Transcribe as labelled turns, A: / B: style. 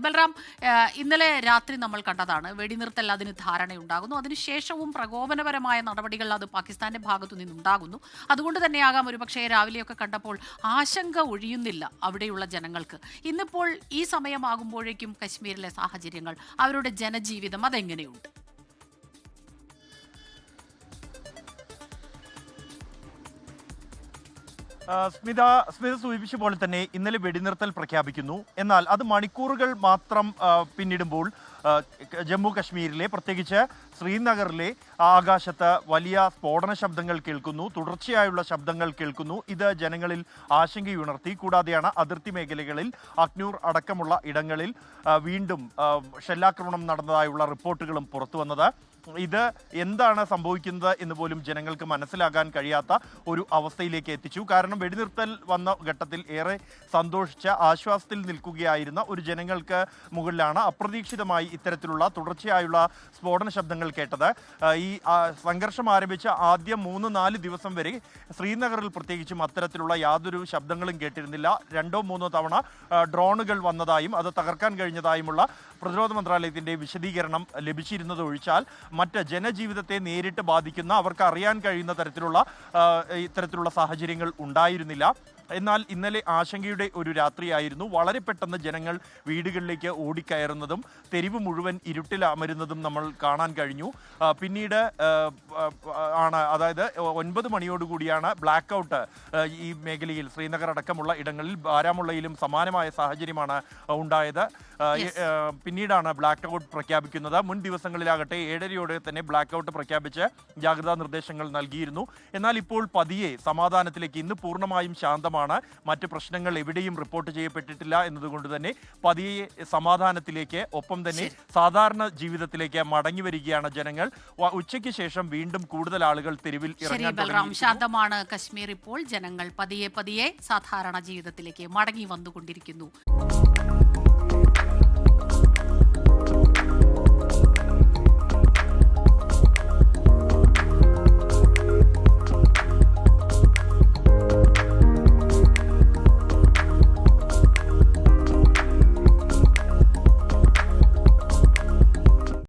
A: ബൽറാം, ഇന്നലെ രാത്രി നമ്മൾ കണ്ടതാണ് വെടിനിർത്തൽ അതിന് ധാരണയുണ്ടാകുന്നു. അതിനുശേഷവും പ്രകോപനപരമായ നടപടികൾ അത് പാകിസ്ഥാന്റെ ഭാഗത്തു നിന്നുണ്ടാകുന്നു. അതുകൊണ്ട് തന്നെയാകാം ഒരുപക്ഷേ രാവിലെയൊക്കെ കണ്ടപ്പോൾ ആശങ്ക ഒഴിയുന്നില്ല അവിടെയുള്ള ജനങ്ങൾക്ക്. ഇന്നിപ്പോൾ ഈ സമയമാകുമ്പോഴേക്കും കശ്മീരിലെ സാഹചര്യങ്ങൾ, അവരുടെ ജനജീവിതം അതെങ്ങനെയുണ്ട്?
B: സ്മിത സൂചിപ്പിച്ച പോലെ തന്നെ ഇന്നലെ വെടിനിർത്തൽ പ്രഖ്യാപിക്കുന്നു. എന്നാൽ അത് മണിക്കൂറുകൾ മാത്രം പിന്നിടുമ്പോൾ ജമ്മു കശ്മീരിലെ, പ്രത്യേകിച്ച് ശ്രീനഗറിലെ ആകാശത്ത് വലിയ സ്ഫോടന ശബ്ദങ്ങൾ കേൾക്കുന്നു, തുടർച്ചയായുള്ള ശബ്ദങ്ങൾ കേൾക്കുന്നു. ഇത് ജനങ്ങളിൽ ആശങ്കയുണർത്തി. കൂടാതെയാണ് അതിർത്തി മേഖലകളിൽ അക്നൂർ അടക്കമുള്ള ഇടങ്ങളിൽ വീണ്ടും ഷെല്ലാക്രമണം നടന്നതായുള്ള റിപ്പോർട്ടുകളും പുറത്തു വന്നത്. ഇത് എന്താണ് സംഭവിക്കുന്നത് എന്ന് പോലും ജനങ്ങൾക്ക് മനസ്സിലാകാൻ കഴിയാത്ത ഒരു അവസ്ഥയിലേക്ക് എത്തിച്ചു. കാരണം വെടിനിർത്തൽ വന്ന ഘട്ടത്തിൽ ഏറെ സന്തോഷിച്ച് ആശ്വാസത്തിൽ നിൽക്കുകയായിരുന്ന ഒരു ജനങ്ങൾക്ക് മുകളിലാണ് അപ്രതീക്ഷിതമായി ഇത്തരത്തിലുള്ള തുടർച്ചയായുള്ള സ്ഫോടന ശബ്ദങ്ങൾ കേട്ടത്. ഈ സംഘർഷം ആരംഭിച്ച ആദ്യം 3-4 ദിവസം വരെ ശ്രീനഗറിൽ പ്രത്യേകിച്ചും അത്തരത്തിലുള്ള യാതൊരു ശബ്ദങ്ങളും കേട്ടിരുന്നില്ല. 2-3 തവണ ഡ്രോണുകൾ വന്നതായും അത് തകർക്കാൻ കഴിഞ്ഞതായുമുള്ള പ്രതിരോധ മന്ത്രാലയത്തിൻ്റെ വിശദീകരണം ലഭിച്ചിരുന്നത് ഒഴിച്ചാൽ മറ്റ് ജനജീവിതത്തെ നേരിട്ട് ബാധിക്കുന്ന, അവർക്ക് അറിയാൻ കഴിയുന്ന ഇത്തരത്തിലുള്ള സാഹചര്യങ്ങൾ ഉണ്ടായിരുന്നില്ല. എന്നാൽ ഇന്നലെ ആശങ്കയുടെ ഒരു രാത്രിയായിരുന്നു. വളരെ പെട്ടെന്ന് ജനങ്ങൾ വീടുകളിലേക്ക് ഓടിക്കയറുന്നതും തെരുവ് മുഴുവൻ ഇരുട്ടിൽ അമരുന്നതും നമ്മൾ കാണാൻ കഴിഞ്ഞു. പിന്നീട് അതായത് 9 മണിയോടുകൂടിയാണ് ബ്ലാക്ക് ഔട്ട് ഈ മേഖലയിൽ, ശ്രീനഗർ അടക്കമുള്ള ഇടങ്ങളിൽ, ബാരാമുള്ളയിലും സമാനമായ സാഹചര്യമാണ് ഉണ്ടായത്. പിന്നീടാണ് ബ്ലാക്ക് ഔട്ട് പ്രഖ്യാപിക്കുന്നത്. മുൻ ദിവസങ്ങളിലാകട്ടെ 7:30 തന്നെ ബ്ലാക്ക് ഔട്ട് പ്രഖ്യാപിച്ച് ജാഗ്രതാ നിർദ്ദേശങ്ങൾ നൽകിയിരുന്നു. എന്നാൽ ഇപ്പോൾ പതിയെ സമാധാനത്തിലേക്ക്, ഇന്ന് പൂർണ്ണമായും ശാന്തമാണ്, മറ്റ് പ്രശ്നങ്ങൾ എവിടെയും റിപ്പോർട്ട് ചെയ്യപ്പെട്ടിട്ടില്ല എന്നതുകൊണ്ട് തന്നെ പതിയെ സമാധാനത്തിലേക്ക്, ഒപ്പം തന്നെ സാധാരണ ജീവിതത്തിലേക്ക് മടങ്ങി വരികയാണ് ജനങ്ങൾ. ഉച്ചയ്ക്ക് ശേഷം വീണ്ടും കൂടുതൽ ആളുകൾ തെരുവിൽ ഇറങ്ങാൻ തുടങ്ങി.
A: ശാന്തമാണ് കശ്മീർ ഇപ്പോൾ. ജനങ്ങൾ പതിയെ സാധാരണ ജീവിതത്തിലേക്ക് മടങ്ങി വന്നുകൊണ്ടിരിക്കുന്നു.